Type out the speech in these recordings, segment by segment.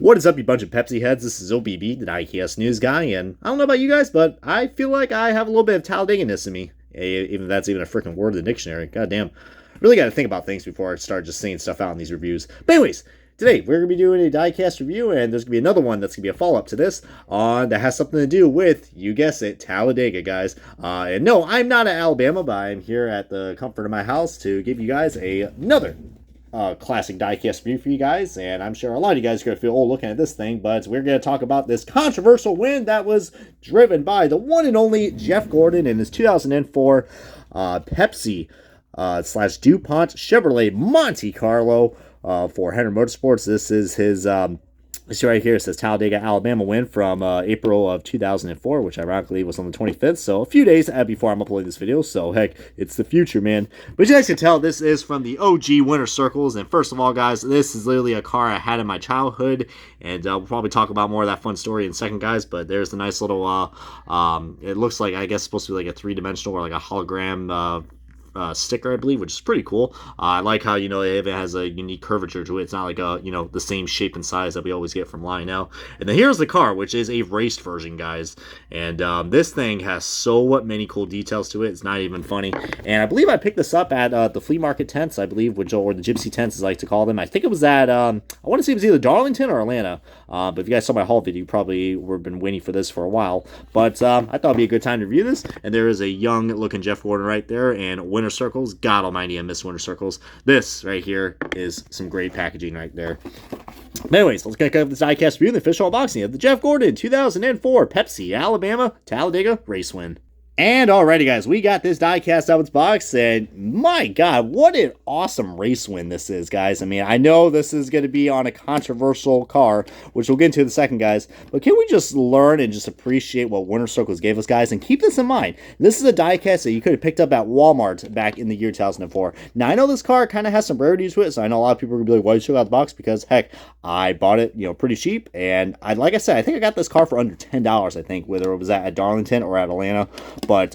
What is up, you bunch of Pepsi heads? This is OBB, the Diecast news guy, and I don't know about you guys, but I feel like I have a little bit of Talladega-ness in me. Even if that's even a freaking word in the dictionary. Goddamn. Really got to think about things before I start just saying stuff out in these reviews. But anyways, today we're going to be doing a Diecast review, and there's going to be another one that's going to be a follow-up to this that has something to do with, you guess it, Talladega, guys. And no, I'm not at Alabama, but I'm here at the comfort of my house to give you guys another classic diecast review for you guys, and I'm sure a lot of you guys are going to feel old looking at this thing, but we're going to talk about this controversial win that was driven by the one and only Jeff Gordon in his 2004 Pepsi slash DuPont Chevrolet Monte Carlo for Henry Motorsports. This is his this right here. It says Talladega, Alabama win from April of 2004, which ironically was on the 25th. So a few days before I'm uploading this video. So heck, it's the future, man. But as you guys can tell, this is from the OG Winter Circles. And first of all, guys, this is literally a car I had in my childhood. And we'll probably talk about more of that fun story in a second, guys. But there's the nice little, it looks like, I guess, supposed to be like a three-dimensional or like a hologram sticker, I believe, which is pretty cool. I like how, you know, it has a unique curvature to it. It's not like a, you know, the same shape and size that we always get from Lionel. And then here's the car, which is a raced version, guys. And this thing has so many cool details to it. It's not even funny. And I believe I picked this up at the flea market tents, I believe, which, or the gypsy tents, as I like to call them. I think it was at, I want to say it was either Darlington or Atlanta. But if you guys saw my haul video, you probably would have been waiting for this for a while. But I thought it'd be a good time to review this. And there is a young looking Jeff Gordon right there, and Winter Circles. God almighty, I miss Winter Circles. This right here is some great packaging right there. But anyways, let's get up this diecast review, the official unboxing of the Jeff Gordon 2004 Pepsi Alabama Talladega race win. And alrighty, guys, we got this diecast out of its box, and my God, what an awesome race win this is, guys. I mean, I know this is going to be on a controversial car, which we'll get into in a second, guys, but can we just learn and just appreciate what Winter Circles gave us, guys, and keep this in mind. This is a diecast that you could have picked up at Walmart back in the year 2004. Now, I know this car kind of has some rarities to it, so I know a lot of people are going to be like, why did you show out the box? Because, heck, I bought it, you know, pretty cheap, and like I said, I think I got this car for under $10, I think, whether it was at Darlington or at Atlanta. But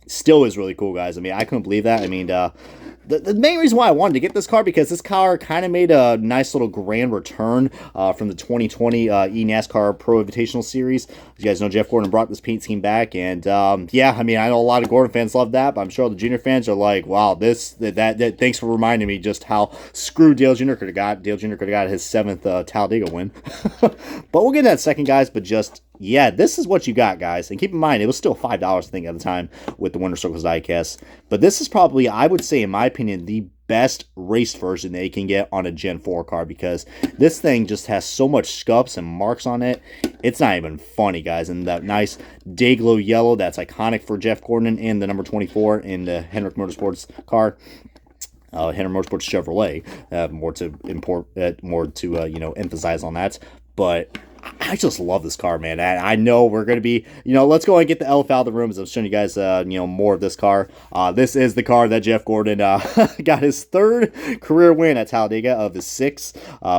still is really cool, guys. I mean, I couldn't believe that. I mean, the main reason why I wanted to get this car, because this car kind of made a nice little grand return from the 2020 NASCAR Pro Invitational Series. As you guys know, Jeff Gordon brought this paint scheme back, and yeah, I mean, I know a lot of Gordon fans love that, but I'm sure the Junior fans are like, wow, that thanks for reminding me just how screwed Dale Jr. could have got. Dale Jr. could have got his 7th Talladega win. But we'll get into that second, guys, but just... yeah, this is what you got, guys. And keep in mind, it was still $5, I think, at the time with the Winter Circles diecast. But this is probably, I would say, in my opinion, the best raced version that you can get on a Gen 4 car, because this thing just has so much scuffs and marks on it. It's not even funny, guys. And that nice Day-Glow yellow that's iconic for Jeff Gordon and the number 24 in the Henrik Motorsports car. Henry Motorsports Chevrolet, more to you know, emphasize on that. But I just love this car, man. I know we're going to be, you know, let's go and get the elf out of the room as I'm showing you guys, you know, more of this car. This is the car that Jeff Gordon got his 3rd career win at Talladega of his 6,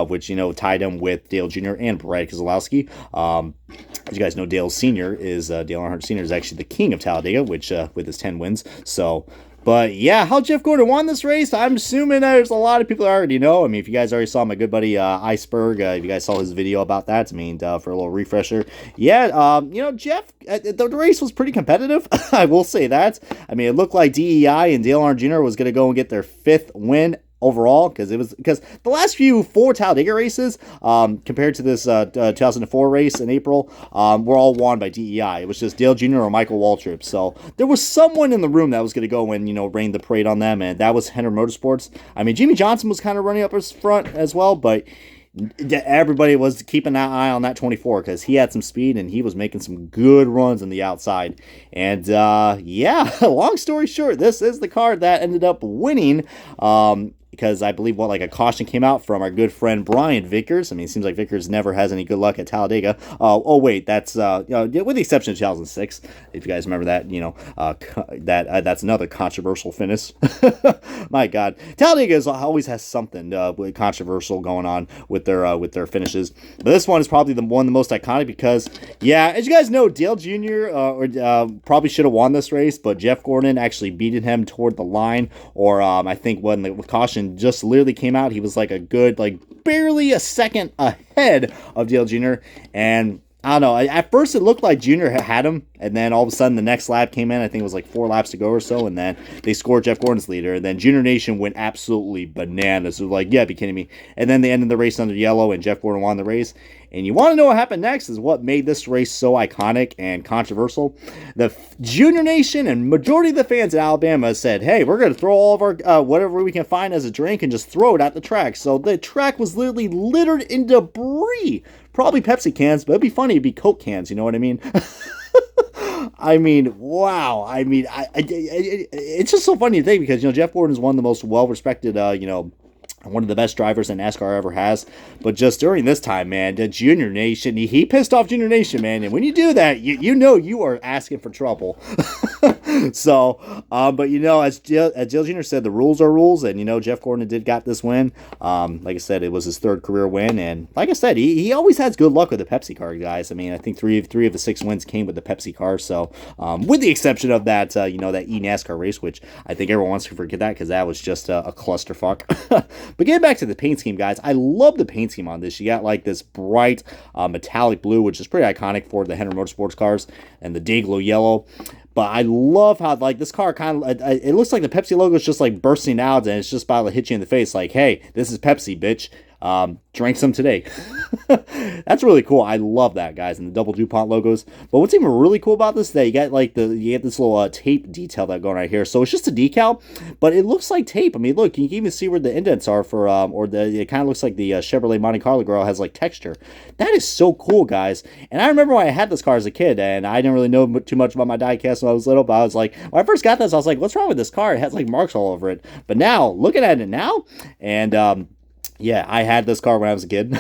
which, you know, tied him with Dale Jr. and Brad Keselowski. As you guys know, Dale Earnhardt Sr. is actually the king of Talladega, which with his 10 wins. So... but yeah, how Jeff Gordon won this race, I'm assuming there's a lot of people that already know. I mean, if you guys already saw my good buddy Iceberg, if you guys saw his video about that, I mean, for a little refresher. Yeah, you know, Jeff, the race was pretty competitive. I will say that. I mean, it looked like DEI and Dale Earnhardt Jr. was going to go and get their 5th win overall, because the last few 4 Talladega races, compared to this 2004 race in April, were all won by DEI. It was just Dale Jr. or Michael Waltrip. So there was someone in the room that was going to go and, you know, rain the parade on them, and that was Henry Motorsports. I mean, Jimmy Johnson was kind of running up his front as well, but everybody was keeping that eye on that 24, because he had some speed and he was making some good runs on the outside. And yeah, long story short, this is the car that ended up winning, because I believe like a caution came out from our good friend Brian Vickers. I mean, it seems like Vickers never has any good luck at Talladega. Oh wait, that's you know, with the exception of 2006, if you guys remember that, you know, that's another controversial finish. My God, Talladega always has something controversial going on with their finishes. But this one is probably the most iconic, because yeah, as you guys know, Dale Jr. Probably should have won this race, but Jeff Gordon actually beated him toward the line, or I think when the caution Nation just literally came out. He was like a good, like barely a second ahead of Dale Jr. And I don't know. At first, it looked like Junior had him, and then all of a sudden, the next lap came in. I think it was like 4 laps to go or so, and then they scored Jeff Gordon's leader. And then Junior Nation went absolutely bananas. It was like, yeah, be kidding me. And then they ended the race under yellow, and Jeff Gordon won the race. And you want to know what happened next is what made this race so iconic and controversial. The Junior Nation and majority of the fans in Alabama said, hey, we're going to throw all of our whatever we can find as a drink and just throw it at the track. So the track was literally littered in debris. Probably Pepsi cans, but it'd be funny it'd be Coke cans, you know what I mean? I mean, wow. I mean, it's just so funny to think because, Jeff Gordon is one of the most well-respected, one of the best drivers that NASCAR ever has. But just during this time, man, the Junior Nation, he pissed off Junior Nation, man. And when you do that, you know you are asking for trouble. So, but as Dale Jr. said, the rules are rules. And, Jeff Gordon got this win. Like I said, it was his 3rd career win. And like I said, he always has good luck with the Pepsi car, guys. I mean, I think three of the 6 wins came with the Pepsi car. So, with the exception of that, that NASCAR race, which I think everyone wants to forget that because that was just a clusterfuck. But getting back to the paint scheme, guys, I love the paint scheme on this. You got like this bright metallic blue, which is pretty iconic for the Henry Motorsports cars, and the Dayglow yellow. But I love how, like, this car kind of, it looks like the Pepsi logo is just, like, bursting out, and it's just about to hit you in the face, like, hey, this is Pepsi, bitch. Drank some today. That's really cool. I love that, guys, and the double DuPont logos. But what's even really cool about this is that you get this little tape detail that going right here. So it's just a decal, but it looks like tape. I mean, look, you can even see where the indents are for, it kind of looks like the Chevrolet Monte Carlo girl has like texture. That is so cool, guys. And I remember when I had this car as a kid, and I didn't really know too much about my diecast when I was little, but I was like, when I first got this, I was like, what's wrong with this car? It has like marks all over it. But now, looking at it now, and yeah, I had this car when I was a kid,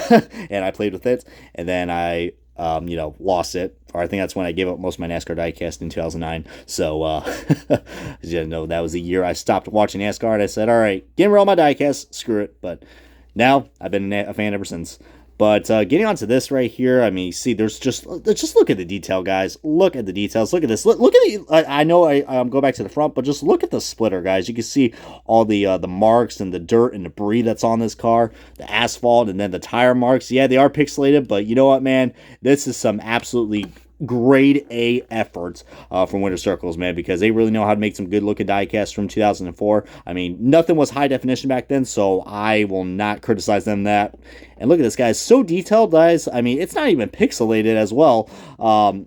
and I played with it, and then I, lost it, or I think that's when I gave up most of my NASCAR diecast in 2009, so, that was the year I stopped watching NASCAR, and I said, all right, getting rid of my diecast, screw it, but now, I've been a fan ever since. But getting on to this right here, I mean, you see, there's just look at the detail, guys. Look at the details. Look at this. Look at the. I know I go back to the front, but just look at the splitter, guys. You can see all the marks and the dirt and debris that's on this car, the asphalt, and then the tire marks. Yeah, they are pixelated, but you know what, man? This is some absolutely grade A efforts from Winter Circles, man, because they really know how to make some good looking diecasts from 2004. I mean, nothing was high definition back then, so I will not criticize them that. And look at this, guys, so detailed, guys. I mean, it's not even pixelated as well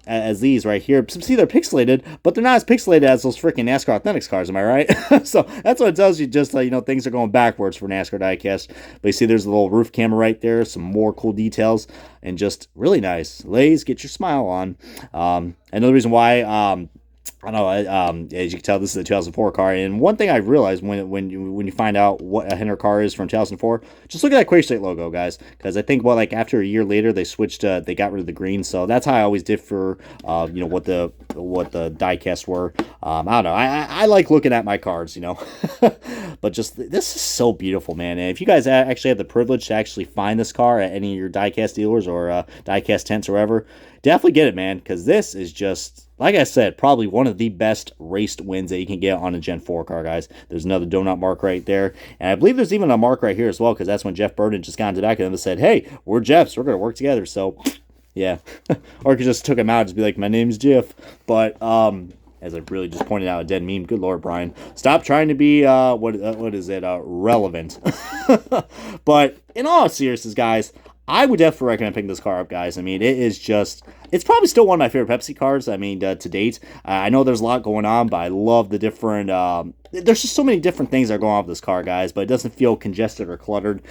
as these right here. See, they're pixelated, but they're not as pixelated as those freaking NASCAR Authentics cars, am I right? So that's what it tells you, just things are going backwards for NASCAR diecast. But you see, there's a little roof camera right there, some more cool details, and just really nice. Ladies, get your smile on. Another reason why, I don't know, as you can tell, this is a 2004 car, and one thing I realized when you find out what a Henry car is from 2004, just look at that Quake State logo, guys, because I think, after a year later, they switched, they got rid of the green, so that's how I always did for, what the diecast were. I don't know, I like looking at my cards, but just, this is so beautiful, man, and if you guys actually have the privilege to actually find this car at any of your diecast dealers or diecast tents or wherever, definitely get it, man, because this is just, like I said, probably one of the best raced wins that you can get on a Gen 4 car, guys. There's another donut mark right there. And I believe there's even a mark right here as well, because that's when Jeff Burton just got into the back of them and said, hey, we're Jeffs. We're going to work together. So, yeah. Or you could just took him out and just be like, my name's Jeff. But, as I really just pointed out, a dead meme. Good Lord, Brian. Stop trying to be, relevant. But in all seriousness, guys, I would definitely recommend picking this car up, guys. I mean, it's probably still one of my favorite Pepsi cars, I mean, to date. I know there's a lot going on, but I love the different, there's just so many different things that are going on with this car, guys, but it doesn't feel congested or cluttered.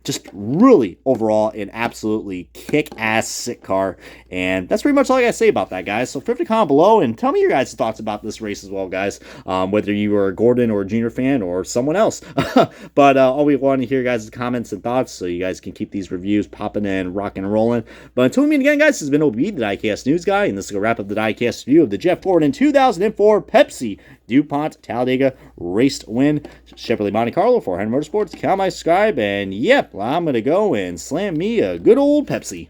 Just really, overall, an absolutely kick-ass sick car, and that's pretty much all I gotta say about that, guys. So feel free to comment below and tell me your guys' thoughts about this race as well, guys, whether you are a Gordon or a Junior fan or someone else. But all we want to hear, guys, is comments and thoughts, so you guys can keep these reviews popping and rocking and rolling. But until we meet again, guys, this has been OB, the Diecast News Guy, and this is going to wrap up the Diecast review of the Jeff Gordon 2004 Pepsi DuPont Talladega race win Chevrolet Monte Carlo for Henry Motorsports. Comment, subscribe, and yep, I'm going to go and slam me a good old Pepsi.